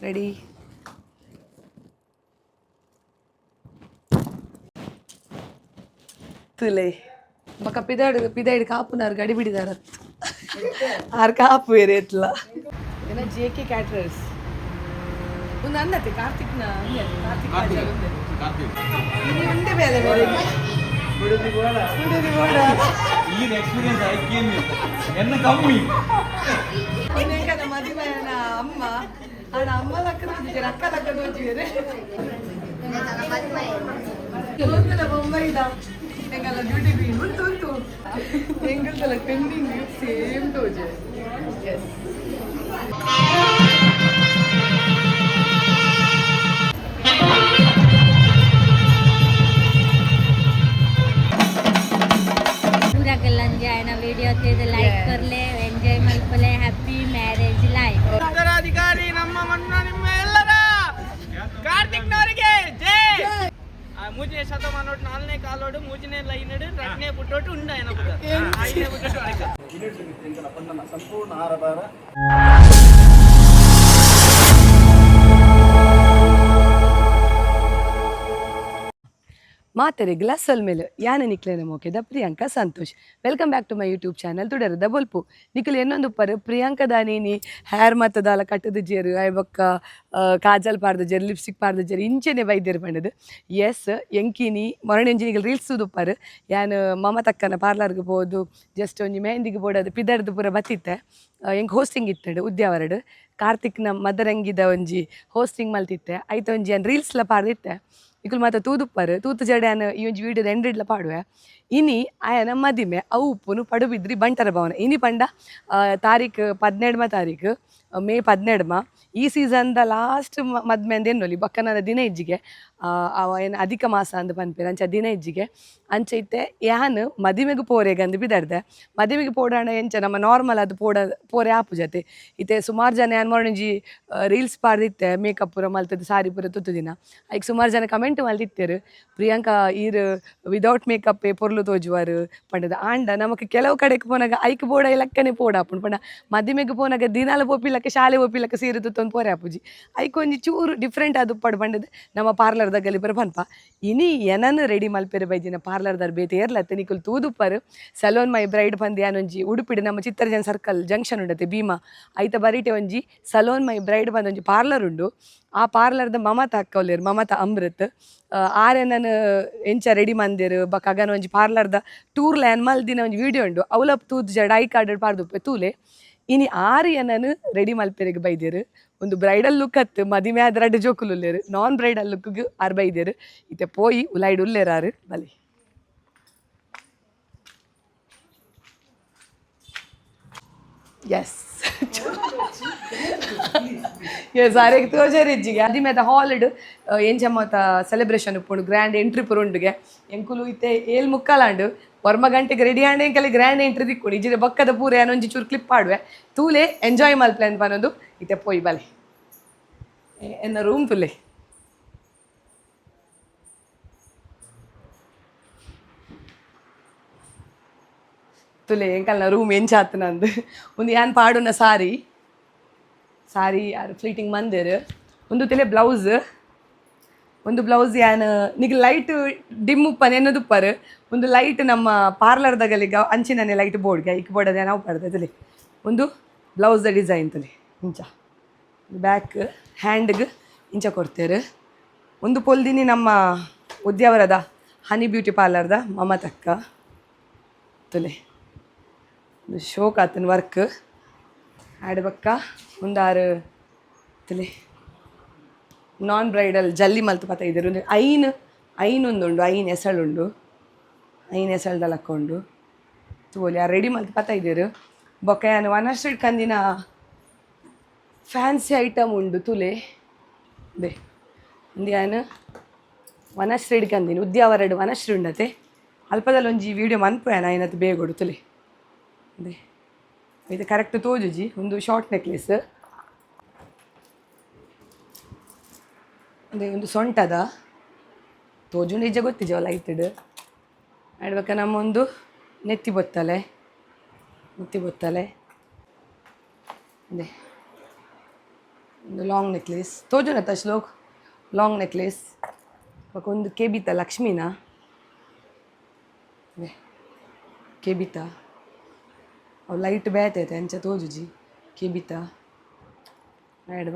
Ready ತುಲೆ ಬೊಕ ಪಿದಾಯ್ಡ್ ಕಾಪುನಾರ್ ಗಡಿ ಬಿಡಿದಾರ R Kapu ಬೇರೆ ಎತ್ಲ ಏನ JK ಕ್ಯಾಟ್ರರ್ಸ್ ಒಂದು ಅನ್ನತ್ತೆ ಕಾರ್ತಿಕ್ನ ಕಾರ್ತಿಕ್ ಉಂಡೆ ಬೇರೆ ಬೇರೆ ಬಿಡುದಿ ಬೋಡ ಈ ಎಕ್ಸ್ಪೀರಿಯನ್ಸ್ ಆಯ್ಕೇನು ಎನ್ನ ಕಮ್ಮಿ ಇನ್ನೇಕನ ಮದುವೆನ ಅಮ್ಮ ಆಡ ಅಮ್ಮ ಲಕ್ಕ ನೋಡಿದ್ದೀರ ಅಕ್ಕ ಲಕ್ಕ ನೋಡಿದ್ದೀರ ಬೊಂಬೈದ ಎಂಗಲ್ಲ ಬ್ಯೂಟಿ ಕ್ವೀನ್ ಉಂಟು ಉಂಟು ಎಂಗಲ್ದಲ್ಲ ಟ್ರೆಂಡಿಂಗ್ ಸೇಮ್ ಟೋಜೆ ಎಸ್ ವಿಡಿಯೋ ಲೈಕ್ करले ಎಂಜಾಯ್ ಮಾಡ್ಕೊಳ್ಳೆ ಹ್ಯಾಪಿ ಮ್ಯಾರೇಜ್ ಲೈಫ್ ಉತ್ತರಾಧಿಕಾರಿ ನಮ್ಮ ಮಣ್ಣ ನಿಮ್ಮ ಎಲ್ಲರ ಕಾರ್ತಿಕ್ನವರಿಗೆ ಜೈ ಮೂಜನೆ ಶತಮಾನೋಟ್ ನಾಲ್ನೇ ಕಾಲೋಡು ಮೂಜನೆ ಲೈನಡು ರಟ್ನೆ ಪುಟ್ಟೋಟು ಉಂಡ ಏನಪ್ಪದ ಐನೇ ಪುಟ್ಟೋಟು ಅಡಕ ಸಂಪೂರ್ಣ ಆರಬಾರ ಮಾತರೆ ಗ್ಲಾಸಲ್ ಮೇಲೆ ಯಾನೆ ನಿಕ್ಲೇನ ಮೋಕೆದ Priyanka Santosh welcome back to my YouTube channel ತುಡರದ ಬೊಲ್ಪು ನಿಖಿಲ್ ಇನ್ನೊಂದು ಪರ್ ಪ್ರಿಯಾಂಕಾ ದಾನೇನಿ ಹೇರ್ ಮತ್ತದಾಲ ಕಟ್ಟದ ಜೇರು ಐಬಕ್ಕ ಕಾಜಲ್ ಪಾರ್ದ ಜೇರು ಲಿಪ್ಸ್ಟಿಕ್ ಪಾರ್ದ ಜೇರು ಇಂಚೆನೆ ಬೈದ್ಯರು ಪಂಡದು ಎಸ್ ಎಂಕಿನಿ ಮೊರನೆಂಜಿನಿಗೆ ರೀಲ್ಸ್ ಉಪ್ಪರ್ ಯಾನು ಮಮ ತಕ್ಕನ ಪಾರ್ಲರ್ಗೆ ಹೋದು ಜಸ್ಟ್ ಒಂಜಿ ಮೆಹಂದಿಗೆ ಬೋಡದು ಪಿದರ್ದು ಪೂರ ಬತ್ತಿತ್ತೆ ಎಂಗೆ ಹೋಸ್ಟಿಂಗ್ ಇತ್ತಂಡು ಉದ್ಯಾವರಡು ಕಾರ್ತಿಕ್ನ ಮದರಂಗಿದ ಒಂಜಿ ಹೋಸ್ಟಿಂಗ್ ಮಲ್ತಿತ್ತೆ ಐತ ಒಂಜಿ ಏನು ರೀಲ್ಸ್ಲ ಪಾರ್ದಿತ್ತೆ ಇಕುಲು ಮಾತ ತೂದುಪ್ಪರು ತೂತು ಜಡ್ಯಾನ ಈ ಒಂಜಿ ವೀಡಿಯೋದ ಎಂಡ್ರಿಡ್ಲ ಪಾಡುವೆ ಇನಿ ಆಯನ ಮದಿಮೆ ಅವು ಉಪ್ಪುನು ಪಡುಬಿದ್ರಿ ಬಂಟರ ಭವನ ಇನಿ ಪಂಡ ತಾರೀಖು 17ಮ ತಾರೀಕು ಮೇ 17ಮ ಈ ಸೀಸನ್ದ ಲಾಸ್ಟ್ ಮದ್ಮೆ ಅಂದ ಎನ್ನೊಲಿ ಬಕ್ಕನದ ದಿನ ಇಜ್ಜಿಗೆ ಅವ ಏನು ಅಧಿಕ ಮಾಸ ಅಂದು ಪನ್ಪೇರು ಅಂಚ ದಿನ ಇಜ್ಜಿಗೆ ಅಂಚ ಇತ್ತೆ ಯಾನು ಮದಿಮೆಗೆ ಪೋರೆಗೆ ಅಂದು ಬಿದಾಡ್ದೆ ಮದಿಮೆಗೆ ಪೋಡಾಣ ಎಂಚ ನಮ್ಮ ನಾರ್ಮಲ್ ಅದು ಪೋರೆ ಆಪು ಜತೆ ಇತ್ತೆ ಸುಮಾರು ಜನ ಏನು ಮಾಡೋಣಜಿ ರೀಲ್ಸ್ ಪಾಡ್ದಿತ್ತೆ ಮೇಕಪ್ ಪೂರ ಮಲ್ತದ್ದು ಸಾರಿ ಪೂರ ತುತ್ತು ದಿನ ಐಕ್ ಸುಮಾರು ಜನ ಕಮೆಂಟ್ ಮಲ್ತಿತ್ತೇರು ಪ್ರಿಯಾಂಕಾ ಈರು ವಿದೌಟ್ ಮೇಕಪ್ ಪೊರ್ಲು ತೋಜುವಾರು ಪಂಡದ ಆಂಡ ನಮಕ್ ಕೆಲವು ಕಡೆಗೆ ಪೋನಾಗ ಐಕ್ ಬೋಡ ಇಲಕ್ಕನೆ ಪೋಡ ಆಪುಂಡು ಪಂಡ ಮದಿಮೆಗೆ ಪೋನಾಗ ದಿನಾಲ ಪೋಪಿಲಕ್ಕ ಶಾಲೆ ಪೋಪಿಲಕ್ಕ ಸೀರೆ ತುತ್ತೊಂದು ಪೋರೆ ಆಪುಜಿ ಐಕ್ ಒಂಜಿ ಚೂರು ಡಿಫ್ರೆಂಟ್ ಅದು ಪಡ್ ಪಂಡದು ನಮ್ಮ ಪಾರ್ಲರ್ದಾಗ ಗಲಿಪರ ಪನ್ಪ ಇನಿ ಏನನ್ನು ರೆಡಿ ಮಲ್ಪೆರೆ ಬೈಜಿನ ಪಾರ್ಲರ್ದಾರ ಬೇತೆ ಏರ್ಲತ್ತೆ ನಿಕುಲ್ ತೂದುಪ್ಪರು ಸಲೂನ್ ಮೈ ಬ್ರೈಡ್ ಪಂದು ಯಾನೊಂಜಿ ಉಡುಪಿಡು ನಮ್ಮ ಚಿತ್ತರಜನ ಸರ್ಕಲ್ ಜಂಕ್ಷನ್ ಉಂಡತೆ ಭೀಮಾ ಐತ ಬರೀಟೆ ಒಂಜಿ ಸಲೂನ್ ಮೈ ಬ್ರೈಡ್ ಪಂದು ಒಂಜಿ ಪಾರ್ಲರ್ ಉಂಡು ಆ ಪಾರ್ಲರ್ದ ಮಮತಾ ಅಕ್ಕವಲೇರು ಮಮತಾ ಅಮೃತ್ ಆರೆ ನಾನು ಎಂಚ ರೆಡಿ ಮಂದಿರು ಬಕ್ಕಗನ ಒಂಜಿ ಪಾರ್ಲರ್ದ ಟೂರ್ಲ ಏನು ಮಲ್ದಿನ ಒಂಜಿ ವೀಡಿಯೋ ಉಂಡು ಅವಲ ತೂದು ಜಡ ಐ ಕಾರ್ಡ್ ಪಾರ್ದುಪ್ಪೆ ತೂಲೆ ಇನಿ ಆರು ಏನನು ರೆಡಿ ಮಲ್ಪೆರೆಗೆ ಬೈದೇರು ಒಂದು ಬ್ರೈಡಲ್ ಲುಕ್ ಹತ್ತು ಮದಿಮೆ ಆದ್ರೆ ಅಡ್ಡು ಜೋಕುಲು ಉಲ್ಲೇರು ನಾನ್ ಬ್ರೈಡಲ್ ಲುಕ್ಗೆ ಆರು ಬೈದೇರು ಇತ್ತೆ ಪೋಯಿ ಉಲಾಯ್ಡು ಉಲ್ಲೇರಾರು ಬಲಿ ಎಸ್ ಎಸ್ ಆರೆಗೆ ತೋಜಾರು ಇಜ್ಜಿಗೆ ಅದಿಮೇದ ಹಾಲ್ಡ್ ಎಂಚ ಮತ್ತ ಸೆಲೆಬ್ರೇಷನ್ ಉಪ್ಪುಂಡು ಗ್ರ್ಯಾಂಡ್ ಎಂಟ್ರಿ ಪುರುಂಡುಗೆ ಎಂಕುಲು ಇತ್ತೆ 7:45 ವರ್ಮ ಗಂಟೆಗೆ ರೆಡಿ ಆಂಡೆ ಎಂಕಲ್ಲಿ ಗ್ರ್ಯಾಂಡ್ ಎಂಟ್ರಿ ದಿಕ್ಕೊಂಡು ಇಜ್ಜಿದ ಬಕ್ಕದ ಪೂರ ಏನೊಂಜಿ ಚೂರು ಕ್ಲಿಪ್ ಪಾಡುವೆ ತೂಲೆ ಎಂಜಾಯ್ ಮಲ್ಪ್ಲೆ ಅಂತ ಅನ್ನೋದು ಇತ್ತೆ ಪೋಯಿ ಬಲೆ ಎನ್ನ ರೂಮ್ ತುಲೆ ತುಲೆ ಎಂಕಲ್ನ ರೂಮ್ ಎಂಚಾತ್ ನಂದು ಒಂದು ಏನು ಪಾಡುನ ಸಾರಿ ಯಾರು ಫ್ಲೀಟಿಂಗ್ ಮಂದಿರು ಒಂದು ತಲೆ ಬ್ಲೌಸ್ ಒಂದು ಬ್ಲೌಸ್ ಏನು ನಿಗ ಲೈಟ್ ಡಿಮ್ ಉಪ್ಪನ ಎನ್ನದುಪ್ಪರು ಒಂದು ಲೈಟ್ ನಮ್ಮ ಪಾರ್ಲರ್ದಾಗಲಿಗ ಅಂಚಿನನೆ ಲೈಟ್ ಬೋರ್ಡ್ಗೆ ಇಕ್ ಬೋರ್ಡದೆ ನಾವು ಪಡ್ದದಲ್ಲಿ ಒಂದು ಬ್ಲೌಸ್ದ ಡಿಸೈನ್ ತಲೆ ಇಂಚ ಬ್ಯಾಕ್ ಹ್ಯಾಂಡ್ಗೆ ಇಂಚ ಕೊಡ್ತೇರು ಒಂದು ಪೊಲ್ದಿನಿ ನಮ್ಮ ಉದ್ಯಾವರದ ಹನಿ ಬ್ಯೂಟಿ ಪಾರ್ಲರ್ದ ಮಮತಕ್ಕ ತಲೆ ಒಂದು ಶೋಕ್ ಆತನ ವರ್ಕ್ ಆಡ್ಬಕ್ಕ ಒಂದಾರು ತಲೆ ನಾನ್ ಬ್ರೈಡಲ್ ಜಲ್ಲಿ ಮಲ್ತು ಪತ್ತ ಇದ್ದರು ಅಂದರೆ ಐನೊಂದುಂಡು ಎಸಳುಂಡು ಎಸಳ್ದಲ್ಲಿ ಹಾಕ್ಕೊಂಡು ತೋಲಿ ಆ ರೆಡಿ ಮಲ್ತು ಪತ್ತ ಇದ್ದೀರು ಬೊಕ್ಕ ಏನು ವನಶ್ರೀಡ್ ಕಂದಿನ ಫ್ಯಾನ್ಸಿ ಐಟಮ್ ಉಂಡು ತುಲೆ ಬೇ ಒಂದು ಏನು ವನಶ್ರೀಡ್ ಕಂದಿನ ಉದ್ಯಾವರಡು ವನಶ್ರೀ ಉಂಡತೆ ಅಲ್ಪದಲ್ಲಿ ಒಂಜಿ ವೀಡಿಯೋ ಮನ್ಪೇನ ಏನತ್ತು ಬೇಗೊಡು ತುಲೆ ಅದೇ ಇದು ಕರೆಕ್ಟ್ ತೋಜುಜಿ ಒಂದು ಶಾರ್ಟ್ ನೆಕ್ಲೆಸ್ ಅದೇ ಒಂದು ಸೊಂಟದ ತೋಜು ನಿಜ ಗೊತ್ತಿಜವ ಲೈಟೆಡ್ ಆಡ್ಬೇಕ ನಮ್ಮೊಂದು ನೆತ್ತಿ ಬೊತ್ತಲೆ ಅದೇ ಒಂದು ಲಾಂಗ್ ನೆಕ್ಲೇಸ್ ತೋಜುನತ್ತ ಶ್ಲೋಕ್ ಲಾಂಗ್ ನೆಕ್ಲೇಸ್ ಒಂದು ಕೇಬಿತ ಲಕ್ಷ್ಮೀನಾ ಕೇಬಿತ ಅವು ಲೈಟ್ ಬೇತೈತೆ ಅಂಚ ತೋಜುಜಿ ಕೇಬಿತ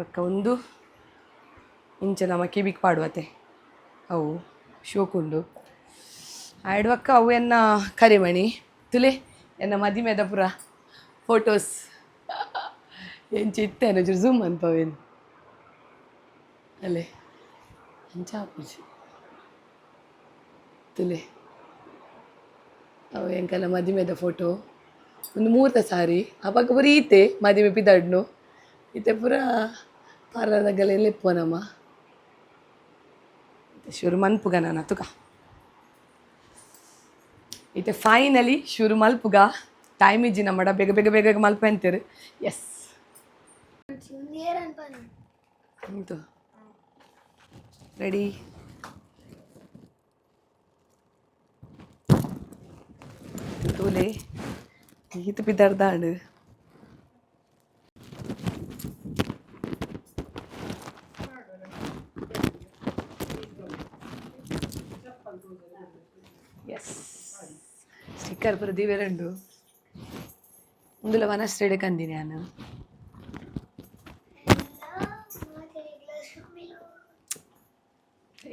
ಬಕ್ಕ ಒಂದು ಇಂಚ ನಮ್ಮ ಕೇಬಿಗೆ ಪಾಡುವತ್ತೆ ಅವು ಶೋಕುಂಡು ಬಕ್ಕ ಅವು ಎನ್ನ ಕರಿಮಣಿ ತುಲೆ ಎನ್ನ ಮದಿಮೆದ ಪುರ ಫೋಟೋಸ್ ಎಂಚ ಇತ್ತೇನು ಝೂಮ್ ಅನ್ಪವೇನು ಅಲ್ಲೇ ಅಂಚ ಹಾಪುಜಿ ತುಲೆ ಅವು ಎಂಕಲ್ಲ ಮದಿಮೆದ ಫೋಟೋ ಒಂದು ಮೂರ್ತ ಸಾರಿ ಅವಾಗ ಪುರ ಈತೆ ಮದಿಮೆ ಪಿದಾಡ್ನು ಈತೆ ಪುರ ಪಾರದಾಗಲೆಲ್ಲ ಇಪ್ಪೋನಮ್ಮ ಶುರು ಮನ್ಪುಗ ನಾನು ತುಕ ಈತೆ ಫೈನಲಿ ಶುರು ಮಲ್ಪುಗ ಟೈಮ್ ಇಜ್ಜಿ ನಮ್ಮಡ ಬೇಗ ಬೇಗ ಬೇಗ ಮಲ್ಪ ಅಂತೀರಿ ಎಸ್ ಉಂಟು ರೆಡಿ ತೋಲೆ ಈತ ಪಿದಾಡ್ದಾಂಡು ಎಸ್ ಸ್ಟಿಕ್ಕರ್ ಪುರ ದಿವೆ ರೆಂಡು ಮುಂದುಲ ವನಸ್ಟ್ರೇಡೆ ಕಂದಿನಿ ನಾನು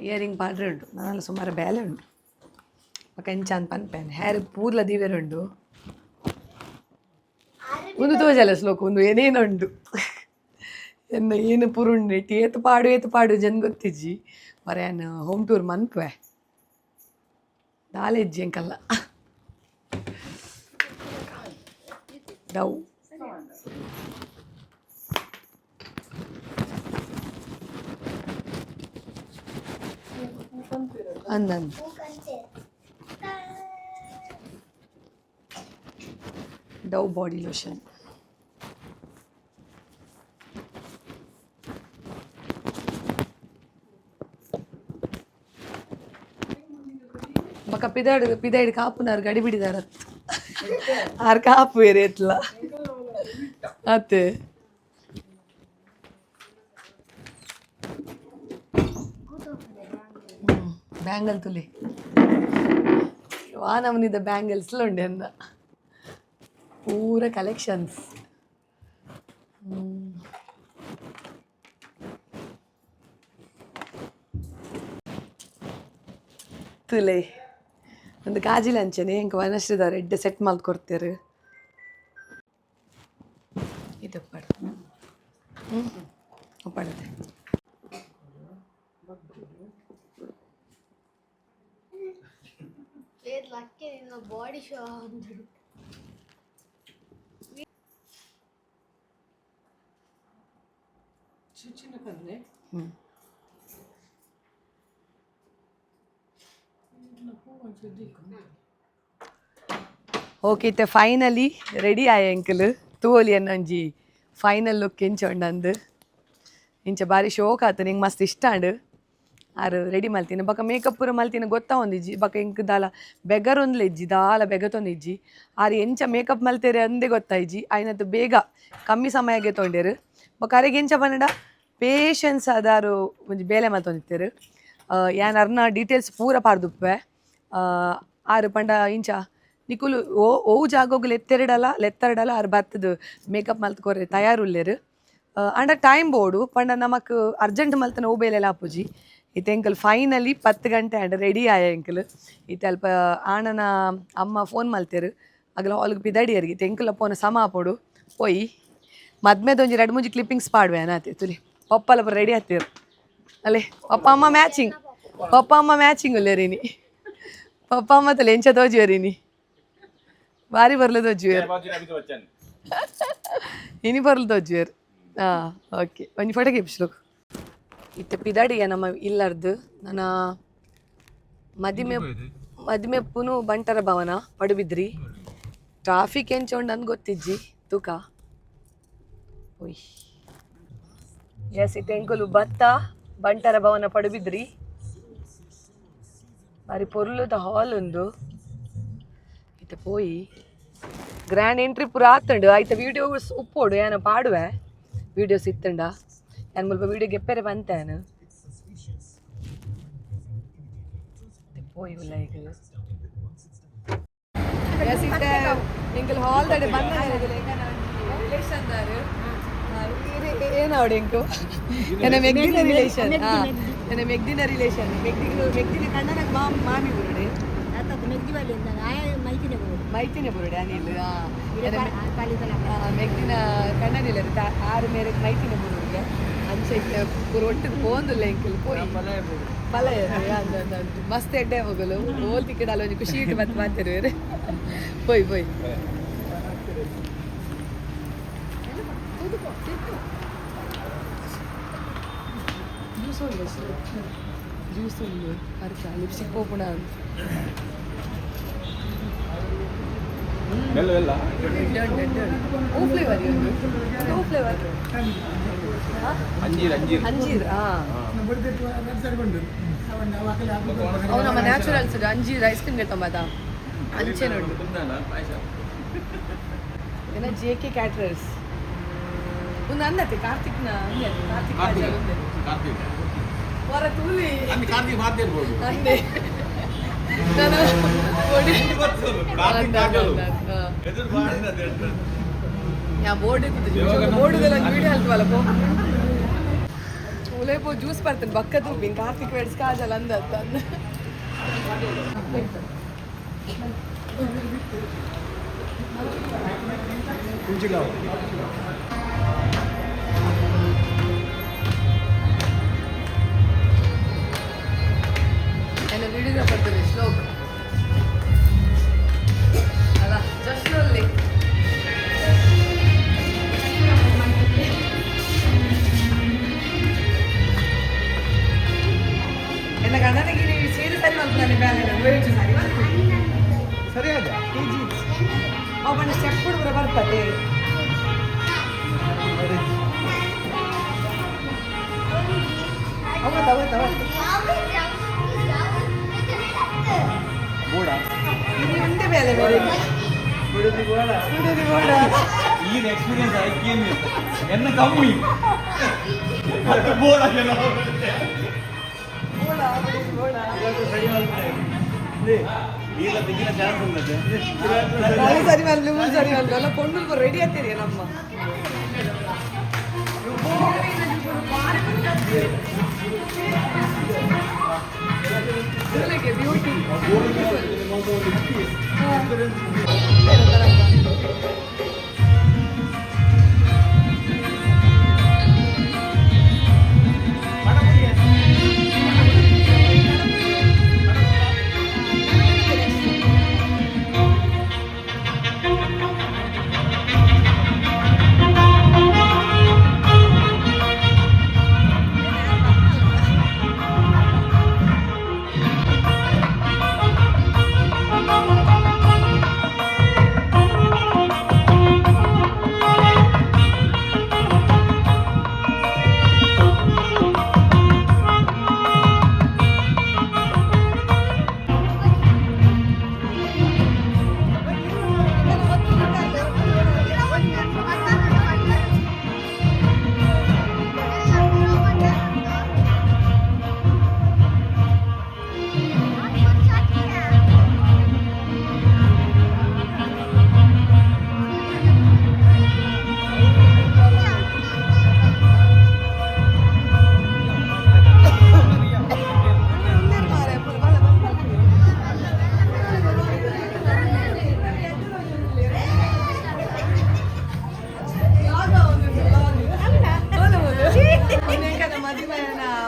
ಇಯರಿಂಗ್ ಪಾಡ್ರೆ ಉಂಟು ನಾನೆಲ್ಲ ಸುಮಾರು ಬೇಲೆ ಉಂಟು ಕಂಚಾನ್ ಪನ್ಪೇನ್ ಹೇರ್ ಪೂರ್ಲ ದಿವೆ ರೆಂಡು ಒಂದು ತೋಜಲ್ಲ ಶ್ಲೋಕ ಒಂದು ಏನೇನುಂಡು ಎನ್ನ ಏನು ಪುರುಂಡಿ ಏತು ಪಾಡು ಜನ ಗೊತ್ತಿಜ್ಜಿ ಮರೇನು ಹೋಮ್ ಟೂರ್ ಮನ್ಪೆ ದಾಲೆಜ್ಜಿ ಅಂಕಲ್ಲ ಡೌ ಅಂದಂದು ಡವ್ ಬಾಡಿ ಲೋಷನ್ ಬಕ್ಕ ಪಿದಾಡಿ ಕಾಪುನಾರು ಗಡಿ ಬಿಡಿದಾರ ಆರು ಕಾಪು ಬೇರೆ ಎತ್ಲ ಅತ್ತೆ ಬ್ಯಾಂಗಲ್ ತುಲಿ ವಾನವನಿದ ಬ್ಯಾಂಗಲ್ಸ್ಲ ಉಂಡೆ ಅಂದ ಪೂರ ಕಲೆಕ್ಷನ್ಸ್ ತುಲೆ ಒಂದು ಕಾಜಿಲ ಅಂಚನೆ ಹೆಂಗೆ ವನಶ್ರೀದ ರೆಡ್ ಸೆಟ್ ಮಾಡಿ ಕೊಡ್ತೇರು ಇದು ಪಡ ಪಡದೆ ಬಾಡಿ ಶೋ ಓಕೆ ಇತ್ತೆ ಫೈನಲಿ ರೆಡಿ ಆಯ ಅಂಕಲ್ ತೂವೊಲಿ ಅನ್ನೊಂಜಿ ಫೈನಲ್ ಲುಕ್ ಎಂಚೊಂಡಂದು ಇಂಚ ಬಾರಿ ಶೋಕ್ ಆತು ನಿಂಗೆ ಮಸ್ತ್ ಇಷ್ಟ ಅಂಡು ಆರು ರೆಡಿ ಮಲ್ತೀನಿ ಬಕ್ಕ ಮೇಕಪ್ ಪೂರ ಮಲ್ತೀನಿ ಗೊತ್ತಾ ಒಂದಿಜ್ಜಿ ಬಕ್ಕ ಇಂಕ್ ದಾಲ ಬೆಗರೊಂದ್ಲ ಇಜ್ಜಿ ದಾಲ ಬೆಗತೊಂದಿಜ್ಜಿ ಆರು ಎಂಚ ಮೇಕಪ್ ಮಲ್ತೇರೆ ಅಂದೇ ಗೊತ್ತಾಯಿಜ್ಜಿ ಆಯ್ನದ್ದು ಬೇಗ ಕಮ್ಮಿ ಸಮಯಗೆ ತೊಂಡೇರು ಬಕ್ಕ ಅರೆಗೆ ಎಂಚ ಬನ್ನಡ ಪೇಷನ್ಸ್ ಅದಾರು ಒಂಜಿ ಬೇಲೆ ಮಲ್ತೊಂದಿತ್ತೇರು ಯಾನ್ ಅರ್ನ ಡೀಟೇಲ್ಸ್ ಪೂರ ಪಾರ್ದುಪ್ಪೆ ಆರು ಪಂಡ ಇಂಚ ನಿಕುಲು ಓ ಜಾಗೋಗು ಲೆತ್ತರಡಲ ಆರು ಬತ್ತದು ಮೇಕಪ್ ಮಲ್ತ್ಕೊರೆ ತಯಾರುಲ್ಲೇರು ಅಂಡ ಟೈಮ್ ಬೋರ್ಡು ಪಂಡ ನಮಕ್ ಅರ್ಜೆಂಟ್ ಮಲ್ತನ ಓ ಬೇಲೆಲ್ಲ ಆಪುಜಿ ಇತ್ತೆ ಎಂಕಲ್ ಫೈನಲಿ 10 ಗಂಟೆ ಅಂಡ ರೆಡಿ ಆಯ ಎಂಕಲ್ ಇತ್ತೆ ಅಲ್ಪ ಆಣನ ಅಮ್ಮ ಫೋನ್ ಮಲ್ತೇರು ಅಗಲ ಹಾಲ್ಗೆ ಪಿದಾಡಿಯರ್ಗಿ ಇತ್ತೆ ಎಂಕಲ ಫೋನ್ ಸಮ ಆಪೋಡು ಪೋಯಿ ಮದ್ಮೆದೊಂಜಿ 2-3 ಕ್ಲಿಪ್ಪಿಂಗ್ಸ್ ಪಾಡುವೆ ಅನಾತೆ ತುಲಿ ಪಪ್ಪಲ ಪೂರ ರೆಡಿ ಆತೀರು ಅಲ್ಲೇ ಪಪ್ಪ ಅಮ್ಮ ಮ್ಯಾಚಿಂಗ್ ಉಲ್ಲೇರಿನಿ ಪಪ್ಪ ಅಮ್ಮ ತಲೆ ಎಂಚ ತೋಜುವರಿನಿ ಬಾರಿ ಬರ್ಲು ತೋಜುವೇರು ಇನಿ ಬರ್ಲು ತೋಜುವೇರು ಓಕೆ ಒಂಜಿ ಫೋಟೋ ಕಿಪ್ಸ್ಲೋಕ್ ಇತ್ತೆ ಪಿದಾಡಿಯ ನಮ್ಮ ಇಲ್ಲರ್ದು ನನ್ನ ಮದಿಮೆಪ್ಪುನು ಬಂಟರ ಭವನ ಪಡುಬಿದ್ರಿ ಟ್ರಾಫಿಕ್ ಎಂಚೊಂಡು ಅಂದ್ ಗೊತ್ತಿಜ್ಜಿ ತೂಕ ಓಯ್ ಎಸ್ ಇತ್ತೆ ಎಂಕುಲು ಭತ್ತ ಬಂಟರ ಭವನ ಪಡುಬಿದ್ರಿ ಬಾರಿ ಪೊರ್ಲುದ ಹಾಲ್ ಉಂದು ಇತ್ತೆ ಪೋಯಿ ಗ್ರ್ಯಾಂಡ್ ಎಂಟ್ರಿ ಪೂರ ಆತುಂಡು ಆಯ್ತ ವೀಡಿಯೋಸ್ ಉಪ್ಪೋಡು ಏನೋ ಪಾಡುವೆ ವೀಡಿಯೋಸ್ ಇತ್ತುಂಡ ನಾನು ಮುಲ್ಪ ವಿಡಿಯೋ ಗೆಪ್ಪರೆ ಬಂತೇನು പോയില്ല ಎಂಕಲ್ ಹಾಲ್ ದಡೆ ಬಂದ ರಿಲೇಷನ್ ದಾರು ಏನವಡೆ ಎಂಕು ನನ್ನ ಮೆಗ್ದಿನ ರಿಲೇಷನ್ ನನ್ನ ಮೆಗ್ದಿನ ರಿಲೇಷನ್ ಮೆಗ್ದಿನ ಕಣ್ಣನ ಮಾಮಿ ಬುರುಡೆ ಮೈತಿನ ಬುರುಡೆ ಅನಿಲ್ ಮೆಗ್ದಿನ ಕಣ್ಣನಿಲ್ಲ ಆರು ಮೇರೆ ಮೈತಿನ ಬುರುಡೆ ಅಂಚೆ ಪೂರ ಒಟ್ಟಿಗೆ ಹೋಂದಿಲ್ಲ ಎಂಕಲ್ ಪೋಯಿ ಪಲ ಮಸ್ತ್ ಎಡ್ಡೆ ಹೋಗಲು ಓಲ್ ಟಿಕೆಟ್ ಅಲ್ಲ ಖುಷಿ ಇಟ್ಟು ಮತ್ತೆ ಮಾತಾಡುವೆ ಪೋಯ್ ಪೋಯ್ ಜ್ಯೂಸ್ ಉಂಡು ಅರ್ಥ ಲಿಪ್ಸ್ಟಿಕ್ ಓಪಣ ಓ ಫ್ಲೇವರ್ ಓ ಫ್ಲೇವರ್ ಅಂಜೀರ್ ಅವು ನಮ್ಮ ನ್ಯಾಚುರಲ್ಸ್ ಅಂಜೀರ್ ಐಸ್ ಕ್ರೀಮ್ ಗೆತ್ತಂಬದ ಅಂಚೆನುಂಡು ಏನ ಜೆ ಕೆ ಕ್ಯಾಟ್ರರ್ಸ್ ಒಂದು ಅನ್ನತ್ತೆ ಕಾರ್ತಿಕ್ನ ಕಾರ್ತಿಕ್ ಹೊರ ತೂಲಿ ಅಂದೆ ನಾನು ಯಾ ಬೋರ್ಡ್ ಬೋರ್ಡ್ದೆಲ್ಲ ವಿಡಿಯೋ ಹಾಕ್ತವಲ್ಲ ಪೋ ಉಲೇ ಪೋ ಜ್ಯೂಸ್ ಬರ್ತೇನೆ ಬಕ್ಕ ತೂಪಿನ್ ಕಾರ್ತಿಕ್ ವೆಡ್ಸ್ ಕಾಜಲ್ ಅಂದತ್ತ ನನ್ನ ವಿಡಿಯೋ ಬರ್ತದೆ ಶ್ಲೋಕ್ ಅಲ್ಲ ಜಸ್ಟ್ ಅಲ್ಲಿ ನನ್ನ ಗಂಡನಿಗೆ ನೀವು ಸೀರೆ ಸರಿ ಮಾಡ್ತಾನೆ ಬ್ಯಾಲೆನ್ಸ್ ಸರಿ ಸರಿಯಾದ ಅವನ ಸ್ಟೆಪ್ ಕೂಡ ಬರ್ತದೆ ఉంటే వేలే ಈ ಎಕ್ಸ್ಪೀರಿಯನ್ಸ್ ಆಯ್ಕೆ ಎನ್ನ ಕಮ್ಮಿ ಬೋಡ ಈಗ ತೆಗಿನ ಚಾನ್ಸ್ ಉಂಟು ಸರಿ ಮಲ್ಲು ಸರಿ ಮಲ್ಲು ಎಲ್ಲ ಕೊಂಡು ರೆಡಿ ಆಗ್ತೀರಿ ನಮ್ಮ ಬ್ಯೂಟಿ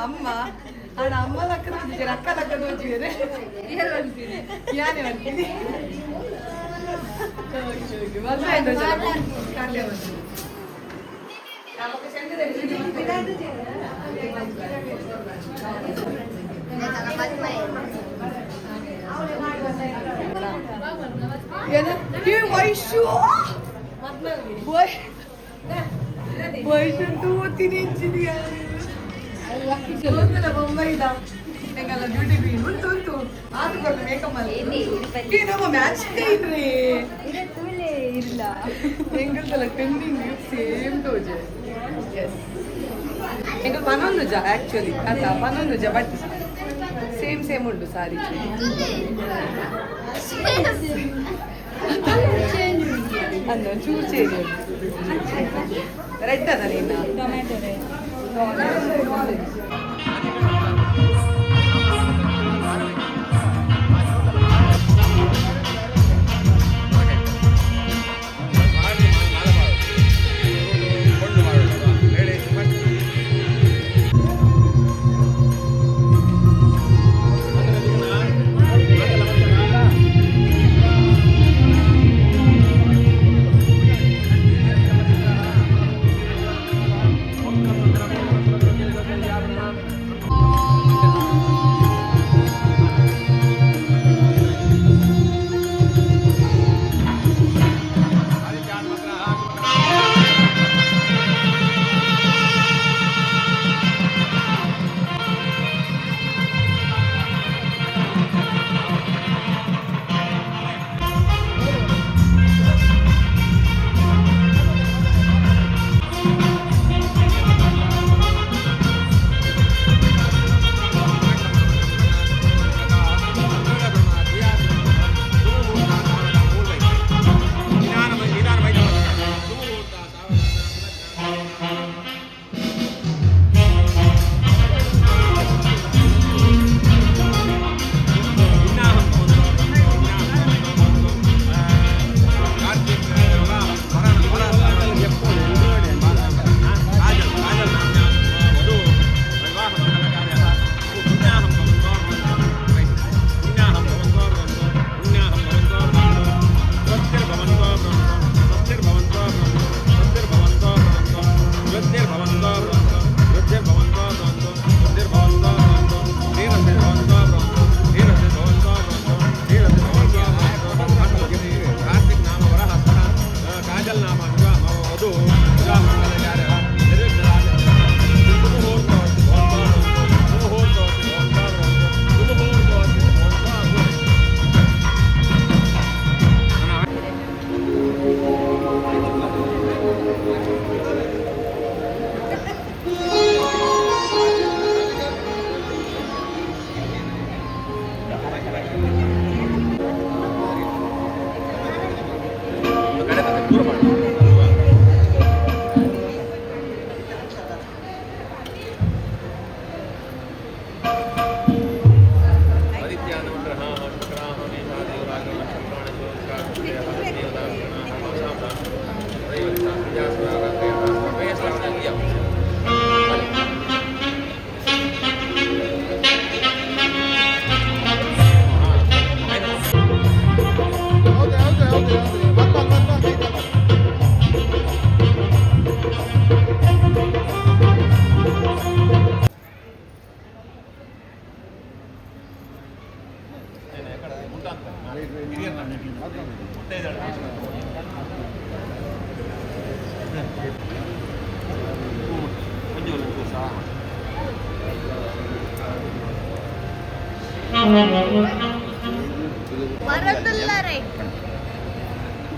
ಅಮ್ಮ ಆಡ ಅಮ್ಮ ಲಕ್ಕ ತೋಚಿದ್ದೀರಿ ಅಕ್ಕ ಲಕ್ಕ ತೋಚಿದ್ದೀರಿ ಯಾನೇ ಮಾಡ್ತೀನಿ ವಯಸ್ಸು ತೂತೀನಿ ಇಂಚಿದೆಯಾ ಬೊಂಬೈದ ಹೆಂಗಲ್ಲ ಬ್ಯೂಟಿ ಕ್ವೀನ್ ಉಂಟು ಉಂಟು ಆದ್ರೂ ಮೇಕಪ್ ಅಲ್ಲಿ ನಮ್ಮ ಮ್ಯಾಚ್ ಇದ್ರಿ ಇಲ್ಲ ಹೆಂಗಲ್ದಲ್ಲ ಟ್ರೆಂಡಿಂಗ್ ಸೇಮ್ ಟೋಜ್ ಎಸ್ ఇంకా పనొందుజ యాక్చువల్లీ అట్లా పనొందుజ బట్ సేమ్ ఉండు సారీ అన్న చూస్ చేయలేదు రెడ్ అದ ನೀನು ಟೊಮ್ಯಾಟೊ ರೆಡ್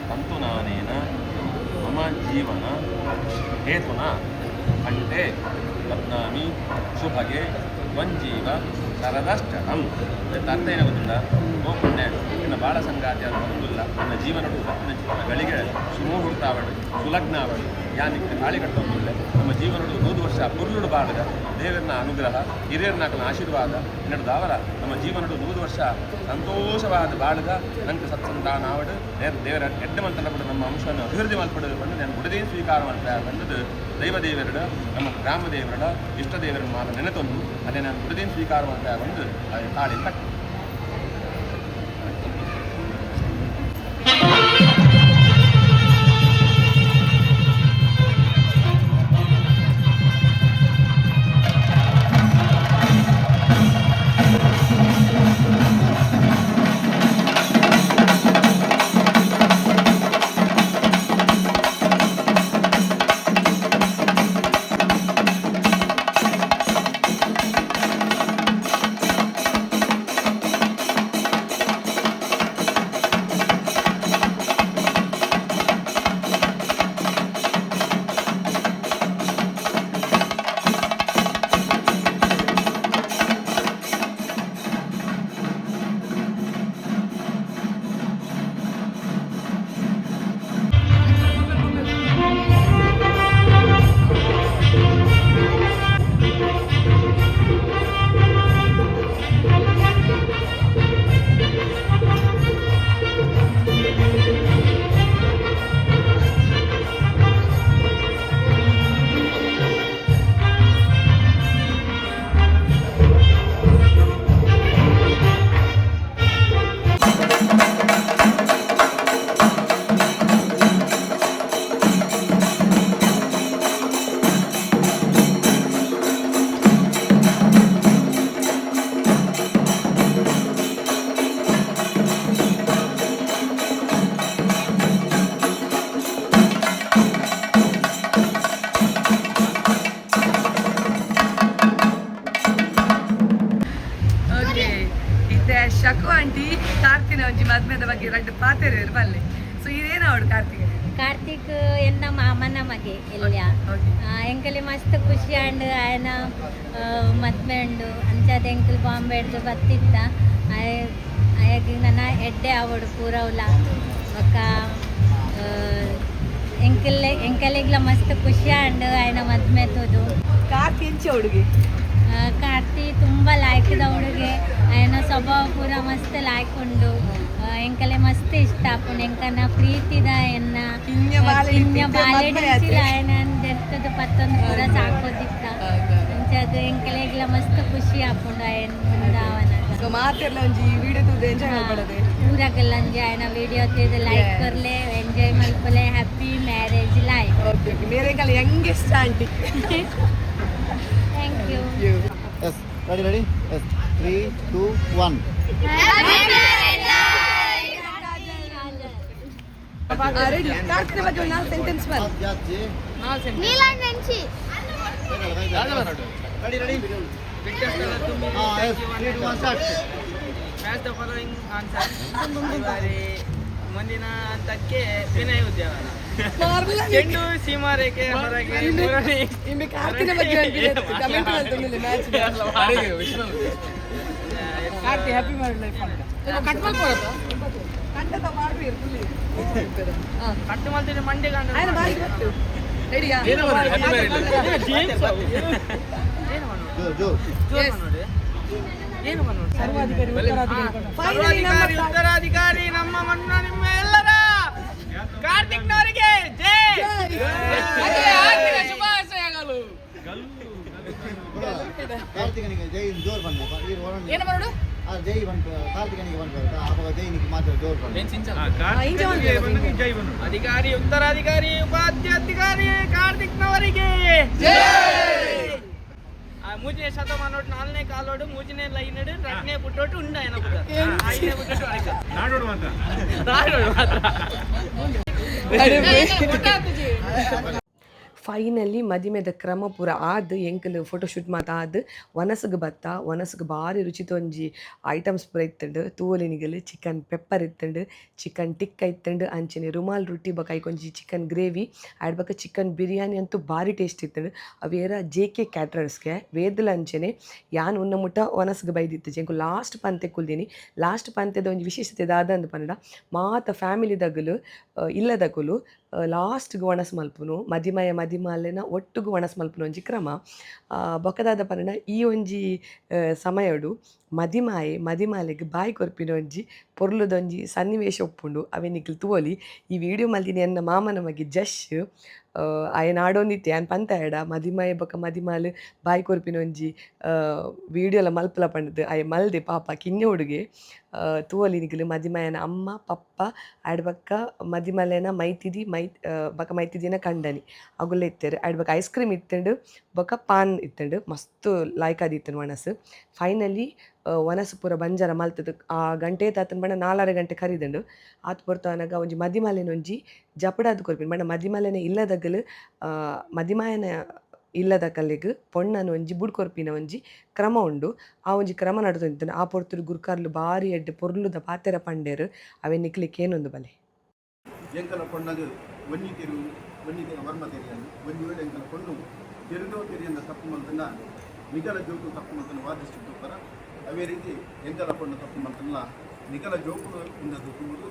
ತಂತುನಾನೇನ ಮಮ ಜೀವನ ಹೇತುನ ಕಂಠೆ ಬದ್ನಾಮಿ ಶುಭಗೆ ವಂಜೀವ ಶರದಷ್ಟಂ ಅರ್ಥ ಏನ ಗೊತ್ತಿಲ್ಲ ಓ ಪುಣ್ಯ ನಿನ್ನ ಬಾಳ ಸಂಗಾತಿ ಅದು ಬರುವುದಿಲ್ಲ ನನ್ನ ಜೀವನಡು ರತ್ನ ಗಳಿಗೆ ಸುಮುಹೂರ್ತಾವಡು ಸುಲಗ್ನಾವಡು ಯಾನಿಕ್ಕೆ ತಾಳಿ ಕಟ್ಟೋದಿಲ್ಲ ನಮ್ಮ ಜೀವನಡು 100 ವರ್ಷ ಪುರ್ಲುಡು ಬಾಳಗ ದೇವರನ್ನ ಅನುಗ್ರಹ ಹಿರಿಯರ ನಾಲ್ಕನ ಆಶೀರ್ವಾದ ನಡೆದವರ ನಮ್ಮ ಜೀವನಡು 100 ವರ್ಷ ಸಂತೋಷವಾದ ಬಾಳಗ ನಂಗೆ ಸತ್ಸಂತಾನಾವಡು ದೇವರ ಎಡ್ಡೆ ಮಂತನ ಕೂಡ ನಮ್ಮ ಅಂಶವನ್ನು ಅಭಿವೃದ್ಧಿ ಮಾಡ್ಕೊಡೋದು ಬಂದು ನಾನು ಗುಡದೇ ಸ್ವೀಕಾರ ಮಾಡ್ತಾ ಬಂದದ್ದು ದೈವದೇವರಡ ನಮ್ಮ ಗ್ರಾಮ ದೇವರಡ ಇಷ್ಟ ದೇವರನ್ನು ಮಾತ್ರ ನೆನೆತೊಂದು ಅದೇ ನಾನು ಗುಡದೇ ಸ್ವೀಕಾರ ಮಾಡ್ತಾ ಬಂದು ತಾಳಿ ಕಟ್ಟಿ ಆಂಟಿ ಕಾರ್ತಿನ ಒಂಜಿ ಮದ್ಮೆದ ಬಗ್ಗೆ ಎರಡು ಪಾತೆರು ಬಲ್ಲೆ ಸೊ ಇದೇನ ಅವಡು ಕಾರ್ತಿಗೆ ಕಾರ್ತಿಕ್ ಎನ್ನ ಮಾಮನ ಮಗೆ ಎಲ್ಲ ಎಂಕಲೆ ಮಸ್ತ್ ಖುಷಿ ಅಂಡ್ ಆಯನ ಮದ್ವೆ ಉಂಡು ಅಂಚದ ಎಂಕಲ್ ಬಾಂಬೆ ಹಿಡ್ದು ಬತ್ತಿತ್ತ ಅಯ್ಯಾಗಿ ನನ್ನ ಎಡ್ಡೆ ಅವಡು ಪೂರವ್ಲ ಬೊಕ್ಕ ಎಂಕಲೆಗ್ಲ ಮಸ್ತ್ ಖುಷಿ ಅಂಡ್ ಆಯನ ಮದ್ವೆ ತೋದು ಕಾರ್ತಿ ಎಂಚ ಹುಡುಗಿ ಕಾರ್ತಿ ತುಂಬ ಲಾಯ್ಕದ ಹುಡುಗೆ ಆಯನ ಸ್ವಭಾವ ಪೂರ ಮಸ್ತ್ ಲಾಯ್ಕ್ ಉಂಡು ಎಂಕಲೆ ಮಸ್ತ್ ಇಷ್ಟ ಆಪುಂಡು ಎಂಕನ ಪ್ರೀತಿದ ಎನ್ನ ಕಿನ್ಯ ಬಾಲೆ ಬಾಲೆಡಿಸಿಲ ಆಯನ ಜೆರ್ತದ ಪತ್ತೊಂದು ಪೂರ ಸಾಕೋದಿತ್ತ ಅಂಚದು ಎಂಕಲೆಗ್ಲ ಮಸ್ತ್ ಖುಷಿ ಆಪುಂಡು ಆಯನ ಮುಂದಾವನ ಸೊ ಮಾತೆರ್ಲ ಒಂಜಿ ವಿಡಿಯೋ ತೂದು ಎಂಜಾಯ್ ಮಾಡ್ಕೊಳ್ಳೋದೆ ಊರಾಗೆಲ್ಲ ಅಂಜಿ ಆಯನ ವಿಡಿಯೋ ತಿದ್ದು ಲೈಕ್ ಕೊರ್ಲೆ ಎಂಜಾಯ್ ಮಲ್ಪಲೆ happy marriage life okay okay ಮೇರೆ ಕಲ youngest aunty thank you Yes, ready? Yes, 3, 2, 1. Ready ಕಾರ್ತಿನ ಬಗ್ಗೆ ಒಂದು 4 ಸೆಂಟೆನ್ಸ್ ಬರ್ Jaji. ನೀಲನ್ ವೆಂಚಿ Ready? Pictures color to me. Yes, 3, 2, 1, start. Match the following answer. ಮುಂದಿನ ಹಂತಕ್ಕೆ ವಿನಯ್ ಉದ್ಯಾವರ ಚೆಂಡು ಸೀಮಾರೇಖೆ ಹೊರಗೆ ಮೂರನೇ ಇನ್ನು ಕಾರ್ತಿನ ಬಗ್ಗೆ ಕಮೆಂಟ್ ಮಾಡ್ತೀನಿ match Karti happy marriage life ಅಂತ ಕಟ್ ಮಾಡ್ಕೊಳತ್ತ ಕಂಡತ ಮಾಡ್ರಿ ಫುಲ್ಲಿ ಕಟ್ಟು ಮಾಡ್ತೀನಿ ಮಂಡೆ ಗಂಡ ಆಯ್ತು ಬಾಯ್ ಗೊತ್ತು ರೆಡಿಯಾ ಏನು Jo. ಏನು ಸರ್ವಾಧಿಕಾರಿ ಸರ್ವಾಧಿಕಾರಿ ಉತ್ತರಾಧಿಕಾರಿ ನಮ್ಮ ಮಣ್ಣ ನಿಮ್ಮ ಎಲ್ಲರ ಕಾರ್ತಿಕ್ನವರಿಗೆ ಜೈ ಶುಭಾಶಯಗಳು ಕಾರ್ತಿಕನಿಗೆ ಜೈ ಜೋರ್ ಬಂದ ಏನು ಮಾಡೋದು ಜೈ ಬಂತು ಕಾರ್ತಿಕನಿಗೆ ಬಂತು ಆವಾಗ ಜೈನಿಗೆ ಮಾತ್ರ ಜೋರ್ ಬಂದ ಅಧಿಕಾರಿ ಉತ್ತರಾಧಿಕಾರಿ ಉಪಾಧ್ಯಾಧಿಕಾರಿ ಕಾರ್ತಿಕ್ನವರಿಗೆ ಮೂಜನೇ ಶತಮಾನೋಟ್ 4ನೇ ಕಾಲೋಡು 3ನೇ ಲೈನಡು 2ನೇ ಪುಟ್ಟೋಟು ಉಂಡ ಏನ ಪುಟ್ಟ 5ನೇ ಪುಟ್ಟೋಟು ಅಡಕ ನಾಡೋಡು ಮಾತ್ರ ಫೈನಲಿ ಮದಿಮೆದ ಕ್ರಮ ಪೂರ ಆದ್ ಎಂಕಲ್ ಫೋಟೋಶೂಟ್ ಮಾತ ಆದ್ ವನಸ್ಗೆ ಬತ್ತ ವನಸ್ಗೆ ಭಾರಿ ರುಚಿ ತೊಂಜಿ ಐಟಮ್ಸ್ ಪೂರ ಇತ್ತಂಡು ತೂವಲಿನಿಗಲ್ ಚಿಕನ್ ಪೆಪ್ಪರ್ ಇತ್ತಂಡು ಚಿಕನ್ ಟಿಕ್ಕ ಇತ್ತಂಡು ಅಂಚನೆ ರುಮಾಲ್ ರೊಟ್ಟಿ ಬಕ ಐಕೊಂಜಿ ಚಿಕನ್ ಗ್ರೇವಿ ಆಡ್ ಬಕ ಚಿಕನ್ ಬಿರಿಯಾನಿ ಅಂತೂ ಭಾರಿ ಟೇಸ್ಟ್ ಇತ್ತಂಡು ಅವೇರ JK ಕ್ಯಾಟ್ರರ್ಸ್ಗೆ ವೇದಲ ಅಂಚನೆ ಯಾನ್ ಉನ್ನ ಮುಟ್ಟ ವನಸ್ಗೆ ಬೈದಿತ್ತು ಜಂಕು ಲಾಸ್ಟ್ ಪಂತೆ ಕುಲ್ದೀನಿ ಲಾಸ್ಟ್ ಪಂತೆದ ಒಂಜಿ ವಿಶೇಷತೆ ದಾದ ಅಂದ್ ಪನ್ನಡ ಮಾತ ಫ್ಯಾಮಿಲಿದಗಲು ಇಲ್ಲದಗಲು ಲಾಸ್ಟ್ಗೆ ಒಣಸ್ ಮಲ್ಪುನು ಮದಿಮಾಲೆನ ಒಟ್ಟಿಗೆ ಒಣಸ್ ಮಲ್ಪುನು ಒಂಜಿ ಕ್ರಮ ಬೊಕದಾದ ಪನ್ನಡ ಈ ಒಂಜಿ ಸಮಯಡು ಮದಿಮಾಲೆಗೆ ಬಾಯಿ ಕೊರ್ಪಿನ ಒಂಜಿ ಪೊರ್ಲುದೊಂಜಿ ಸನ್ನಿವೇಶ ಒಪ್ಪುಂಡು ಅವೆನಿಕ್ಲು ತೂವೊಲಿ ಈ ವಿಡಿಯೋ ಮಲ್ದಿನಿ ಎನ್ನ ಮಾಮನ ಮಗೆ ಜಶ್ ಆಯನ ಆಡೋಂದಿತ್ತೆ ಆಯನ ಪಂತ ಆಡ ಮದಿಮಾಯ ಬೊಕ ಮದಿಮಾಲ್ ಬಾಯಿ ಕೊರ್ಪಿನ ಒಂಜಿ ವಿಡಿಯೋಲ ಮಲ್ಪಲ ಪಂಡದು ಆಯ ಮಲ್ದೆ ಪಾಪ ಕಿನ್ನೆ ಹುಡುಗೆ ತೂವಲಿನಿಗಲು ಮದಿಮಾಯನ ಅಮ್ಮ ಪಪ್ಪ ಆಡ್ ಬಕ್ಕ ಮದಿಮಲೆನ ಬಕ ಮೈತಿದಿನ ಕಂಡನಿ ಅಗುಲ್ಲ ಇತ್ತೇರು ಆಡ್ ಬಕ್ಕ ಐಸ್ ಕ್ರೀಮ್ ಇತ್ತಂಡು ಬೊಕ ಪಾನ್ ಇತ್ತಂಡು ಮಸ್ತ್ ಲಾಯ್ಕಾದಿ ಇತ್ತನು ವನಸ್ ಫೈನಲಿ ವನಸ್ ಪೂರ ಬಂಜಾರ ಮಲ್ತದ ಆ ಗಂಟೆ ತಾತನ ಬಣ್ಣ 4 ಗಂಟೆ ಕರಿದಂಡು ಆತ್ ಪೊರ್ತವನಾಗ ಒಂಜಿ ಮದಿಮಾಲೆನ ಒಂಜಿ ಜಪಡಾದ್ ಕೊರ್ಪಿನ ಬಣ್ಣ ಮದಿಮಾಲೆನ ಇಲ್ಲದಗಲು ಮದಿಮಾಯನ ಇಲ್ಲದ ಕಲ್ಲಿಗೆ ಪೊಣ್ಣನ ಒಂಜಿ ಬುಡ್ಕೊರ್ಪಿನ ಒಂಜಿ ಕ್ರಮ ಉಂಡು ಆ ಒಂಜಿ ಕ್ರಮ ನಡ್ತೊಂದಿದ್ದಾನೆ ಆ ಪೊರ್ತುಡು ಗುರ್ಕಾರ್ಲು ಬಾರಿ ಎಡ್ಡೆ ಪೊರ್ಲುದ ಪಾತೆರ ಪಂಡೇರು ಅವೇ ನಿಕ್ಲಿಕ್ಕೆ ಏನೊಂದು ಬಲೆ ಎಂಕಲ ಪೊಣ್ಣದು ವನ್ನಿತಿನ ವರ್ಮ ತೆರಿಯನು ಒಂದು ವೇಳೆ ಎಂಕಲ ಪೊಣ್ಣು ತೆರೆದೋ ತೆರಿಯಂದ ತಪ್ಪು ಮಂತನ ನಿಗಲ ಜೋಕು ತಪ್ಪು ಮಂತನ ವಾದಿಸಿಟ್ಟು ಪರ ಅವೇ ರೀತಿ ಎಂಕಲ ಪೊಣ್ಣು ತಪ್ಪು ಮಂತನ ನಿಗಲ ಜೋಕು ಇಂದದ್ದು ತುಂಬುದು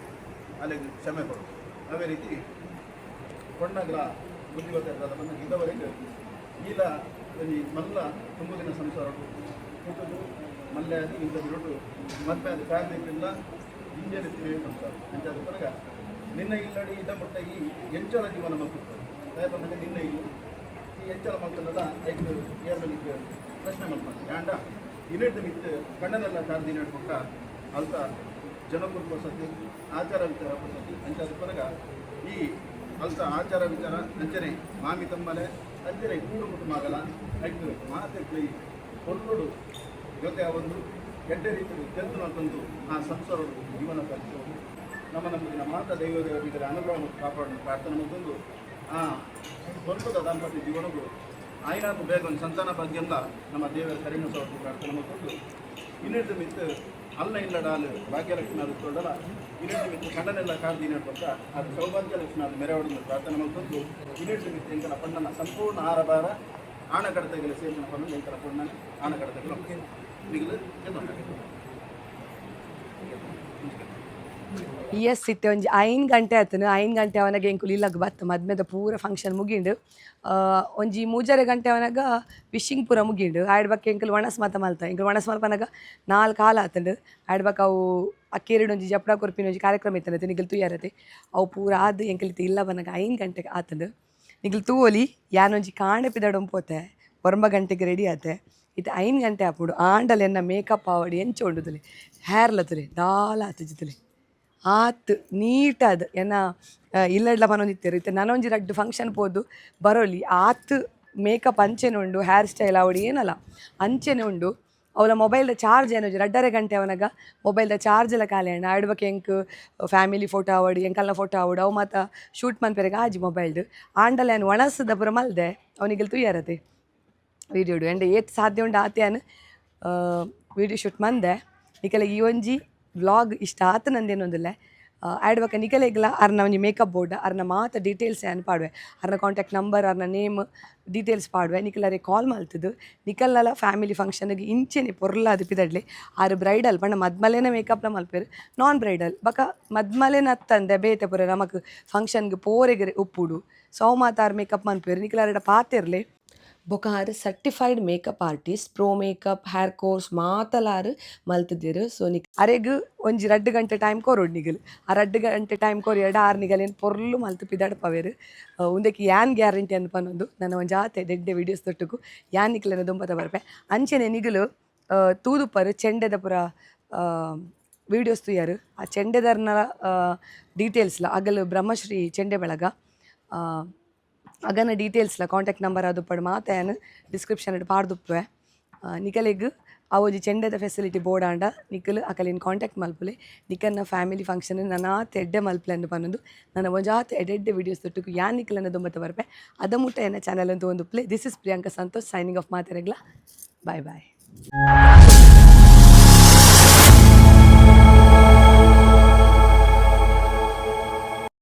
ಅಲ್ಲಿಗೆ ಕ್ಷಮೆ ಕೊಡು ಅವೇ ರೀತಿ ಪೊಣ್ಣಗಳ ಬುದ್ಧಿವತ್ತಾದ ಬಂದ ಇದ್ದವರೆಗೆ ಈಲ ಈ ಮಲ್ಲ ತುಂಬುದಿನ ಸಂಸಾರ ಕೂಟದು ಮಲ್ಲೆ ಅದು ಇಂಥ ಬಿಟ್ಟು ಮತ್ತೆ ಅದು ಕಾಯ್ದಿಲ್ಲ ಇಂಜಲ್ ಸಂಸಾರ ಅಂಚಾದ ಪರಗ ನಿನ್ನ ಇಲ್ಲಡಿ ಇದ್ದ ಮುಟ್ಟ ಈ ಎಂಚಲ ಜೀವನ ಮಲ್ಪುತ್ತದೆ ಯಾಕಂದ್ರೆ ನಿನ್ನ ಇಲ್ಲಿ ಈ ಎಂಚಲ ಮಲ್ಕಲ್ಲದ ಐದು ಏರ್ಲಿಕ್ಕೆ ಪ್ರಶ್ನೆ ಮಲ್ಪಂತ ಯಾಂಡ ಇನ್ನಿಟ್ಟು ಮಿತ್ತು ಕಣ್ಣನೆಲ್ಲ ಕಾರ್ದಿನ ಕೊಟ್ಟ ಅಲ್ತ ಜನಕುರ್ಪ ಸತಿ ಆಚಾರ ವಿಚಾರ ಪದ್ಧತಿ ಅಂಚಾದ ಪರಗ ಈ ಅಲ್ತ ಆಚಾರ ವಿಚಾರ ಅಂಚನೆ ಮಾಮಿ ತಮ್ಮಲೆ ಅಂಚನೆ ಕೂಡು ಕುಟುಂಬಗಲ ಐದು ಮಾತೆ ಕೊಲ್ಲುಡು ಜೊತೆ ಒಂದು ಕೆಟ್ಟ ರೀತಿಯಲ್ಲಿ ತೆರೆದು ತಂದು ಆ ಸಂಸಾರ ಜೀವನ ಕಲಿಸುವುದು ನಮ್ಮ ಮಾತಾ ದೈವದೇವರ ಅನುಗ್ರಹ ಕಾಪಾಡಲು ಪ್ರಾರ್ಥನೆ ಮತ್ತೊಂದು ಆ ಸ್ವರ್ಗದ ದಾಂಪತ್ಯ ಜೀವನವು ಆಯ್ನಾಕು ಬೇಗ ಒಂದು ಸಂತಾನ ಭಾಗ್ಯಂದ ನಮ್ಮ ದೇವರ ಕರೆಯನ್ನು ಸಹ ಪ್ರಾರ್ಥನೆ ಮತ್ತೊಂದು ಇನ್ನಿಟ್ಟು ಮಿತ್ತು ಅಲ್ಲ ಇಲ್ಲಡಾಲು ಭಾಗ್ಯಲಕ್ಷ್ಮಿ ತೋಡಲ ಇನ್ನೊಂದು ಮಿತ್ತು ಕಣ್ಣನೆಲ್ಲ ಕಾಡ್ದಿನ ಅಂತ ಅದು ಸೌಭಾಗ್ಯಲಕ್ಷ್ಮಿ ಮೆರವಣಿಗೆ ಪ್ರಾರ್ಥನೆ ಮಾಡ್ಕೊಂಡು ಇನ್ನೊಂದು ಮಿತ್ತು ಎಂಕಲ ಪಣ್ಣನ ಸಂಪೂರ್ಣ ಆರಬಾರ ಆಣಕಡತೆಗಳ ಸೇವನೆ ಪಣ್ಣು ಎಂಕಲ ಪಣ್ಣನ ಆಣಕಡತೆಗಳು ಮಿಗಿಲು ಎಸ್ ಇತ್ತೆ ಒಂಜಿ 5 ಗಂಟೆ ಆತನು 5 ಗಂಟೆ ಅವನಾಗ ಎಂಕುಲು ಇಲ್ಲಗ ಬತ್ತ ಮದ್ಮೆದ ಪೂರ ಫಂಕ್ಷನ್ ಮುಗಿಂಡು ಒಂಜಿ 3 ಗಂಟೆ ಅವನಾಗ ವಿಶಿಂಗ್ ಪೂರ ಮುಗಿಂಡು ಆಯ್ಡ್ ಬಕ್ಕ ಎಂಕುಲು ವಣಸ್ ಮಾತ ಮಲ್ತ ಎಂಕುಲು ವಣಸ್ ಮಲ್ಪನಾಗ 4 ಕಾಲ ಆತಂಡು ಆಯ್ಡ್ ಬಕ್ಕ ಅವು ಅಕ್ಕೇರಿಡು ಒಂಜಿ ಜಪ್ಡ ಕೊರ್ಪಿನ ಒಂಜಿ ಕಾರ್ಯಕ್ರಮ ಇತ್ತನತೆ ನಿಗಲ್ ತೂಯಾರತೆ ಅವು ಪೂರ ಆದ್ ಎಂಕುಲಿತ್ತು ಇಲ್ಲ ಬನ್ನಾಗ 5 ಗಂಟೆಗೆ ಆತಂಡು ನಿಗಲ್ ತೂವೊಲಿ ಯಾನೊಂಜಿ ಕಾಂಡೆ ಪಿದಾಡೊಂದು ಪೋತೆ 9 ಗಂಟೆಗೆ ರೆಡಿ ಆತೆ ಇದು 5 ಗಂಟೆ ಆಪುಡು ಆಂಡಲ್ ಎನ್ನ ಮೇಕಪ್ ಆವಡಿ ಎಂಚೊಂಡುದುಲೆ ಹೇರ್ಲತ್ತುಲೆ ದಾಲ ಆತಜಿತುಲೆ ಆತು ನೀಟಾದ ಎನ್ನ ಇಲ್ಲಡ್ಲ ಮನೊಂದಿತ್ತೇರು ಇತ್ತೆ ನನೊಂಜಿ ರಡ್ಡು ಫಂಕ್ಷನ್ ಪೋದು ಬರೋಲಿ ಆತು ಮೇಕಪ್ ಅಂಚೆನೆ ಉಂಡು ಹೇರ್ ಸ್ಟೈಲ್ ಅವಡಿ ಏನಲ್ಲ ಅಂಚೆನೆ ಉಂಡು ಅವಳ ಮೊಬೈಲ್ದ ಚಾರ್ಜ್ ಏನೋಜಿ 2.5 ಗಂಟೆ ಅವನಾಗ ಮೊಬೈಲ್ದ ಚಾರ್ಜ್ ಎಲ್ಲ ಖಾಲಿ ಅಣ್ಣ ಆಡ್ಬೇಕು ಎಂಕ್ ಫ್ಯಾಮಿಲಿ ಫೋಟೋ ಆವಡಿ ಎಂಕಲ್ನ ಫೋಟೋ ಆವಡು ಅವು ಮಾತ ಶೂಟ್ ಮನ್ಪೆರೆಗೆ ಆಜಿ ಮೊಬೈಲ್ದು ಆಂಡಲ್ ಏನು ಒಣಸದ ಪುರ ಮಲ್ದೆ ಅವನಿಗೆ ತುಯ್ಯಾರತೆ ವೀಡಿಯೋಡು ಎಂಡ್ ಏತ್ ಸಾಧ್ಯ ಉಂಡು ಆತ್ಯಾನು ವೀಡಿಯೋ ಶೂಟ್ ಮಂದೆ ನಿಕಲೆ ಈ ಒಂಜಿ ವ್ಲಾಗ್ ಇಷ್ಟ ಆತ ನಂದೇನೊಂದಿಲ್ಲ ಆಡ್ಬೇಕ ನಿಕಲೆಗ್ಲ ಅರ್ನ ಒಂಜಿ ಮೇಕಪ್ ಬೋರ್ಡ್ ಅರ್ನ ಮಾತ ಡೀಟೇಲ್ಸ್ ಏನು ಪಾಡುವೆ ಅರ್ನ ಕಾಂಟ್ಯಾಕ್ಟ್ ನಂಬರ್ ಅರ್ನ ನೇಮ್ ಡೀಟೇಲ್ಸ್ ಪಾಡುವೆ ನಿಕಲರೆ ಕಾಲ್ ಮಲ್ತದು ನಿಕಲ್ನಲ ಫ್ಯಾಮಿಲಿ ಫಂಕ್ಷನ್ಗೆ ಇಂಚೆನೆ ಪೊರ್ಲಾದ ಪಿದಡ್ಲಿ ಆರು ಬ್ರೈಡಲ್ ಪಂಡ ಮದ್ಮಲೇನ ಮೇಕಪ್ನ ಮಲ್ಪೇರು ನಾನ್ ಬ್ರೈಡಲ್ ಬಕ ಮದ್ಮಲೇನ ಅತ್ತಂದೆ ಬೇತೆ ಪುರ ನಮಕ್ ಫಂಕ್ಷನ್ಗೆ ಪೋರೆಗೆ ಉಪ್ಪುಡು ಸೌ ಮಾತಾರು ಮೇಕಪ್ ಮನ್ಪೇರು ನಿಕಲರಡ ಪಾತಿರ್ಲಿ ಬೊಕಾರು certified makeup artist pro makeup hair course ಮಾತಲಾರು ಮಲ್ತಿದ್ದೀರು ಸೊ ಅರೆಗು ಒಂಜಿ 2 ಗಂಟೆ ಟೈಮ್ ಕೊರೋಡು ನಿಗಲು ಆ 2 ಗಂಟೆ ಟೈಮ್ ಕೊರಿಯಡ 6 ನಿಗಲೇನು ಪೊರ್ಲು ಮಲ್ತು ಪಿದಾಡ್ಪವೇರು ಉಂದಕ್ಕೆ ಯಾನ್ ಗ್ಯಾರಂಟಿ ಅನ್ಪನ್ನೊಂದು ನನ್ನ ಒಂದು ಜಾತೆ ದೆಡ್ಡೆ ವೀಡಿಯೋಸ್ ತೊಟ್ಟುಕು ಯಾನ್ ನಿಕ್ಲೆನ ದುಂಬತ ಬರ್ಪೆ ಅಂಚೆನೆ ನಿಗಲು ತೂದುಪ್ಪರು ಚೆಂಡೆದ ಪುರ ವೀಡಿಯೋಸ್ ತುಯ್ಯಾರು ಆ ಚೆಂಡೆದರ್ನ ಡೀಟೇಲ್ಸ್ಲ ಅಗಲು ಬ್ರಹ್ಮಶ್ರೀ ಚೆಂಡೆ ಬೆಳಗ ಅಗನ ಡೀಟೇಲ್ಸ್ಲ ಕಾಂಟ್ಯಾಕ್ಟ್ ನಂಬರ್ ಅದು ಪಡ್ ಮಾತೇನು ಡಿಸ್ಕ್ರಿಪ್ಷನ್ ಇಟ್ಟು ಪಾಡ್ದುಪ್ಪೆ ನಿಕಲೆಗ್ ಅವಜಿ ಚೆಂಡೆದ ಫೆಸಿಲಿಟಿ ಬೋರ್ಡ್ ಆಂಡ ನಿಕಲು ಅಕಲಿನ ಕಾಂಟ್ಯಾಕ್ಟ್ ಮಲ್ಪುಲೆ ನಿಕನ್ನ ಫ್ಯಾಮಿಲಿ ಫಂಕ್ಷನ್ ನನ್ನ ತೆಡ್ಡೆ ಮಲ್ಪಲೆ ಅಂದು ಪನ್ನೊಂದು ನನ್ನ ಒಂಜಾತ ಎಡೆಡ್ಡೆ ವೀಡಿಯೋಸ್ ತೊಟ್ಟುಕು ಯಾನ್ ನಿಕಲನ್ನ ದುಂಬತ್ತ ಬರ್ಪೆ ಅದ ಮುಟ್ಟ ಎನ್ನ ಚಾನಲ್ ಅಂತ ಒಂದು play this is Priyanka Santosh signing off ಮಾತಾರೆಗ್ಲ ಬಾಯ್ ಬಾಯ್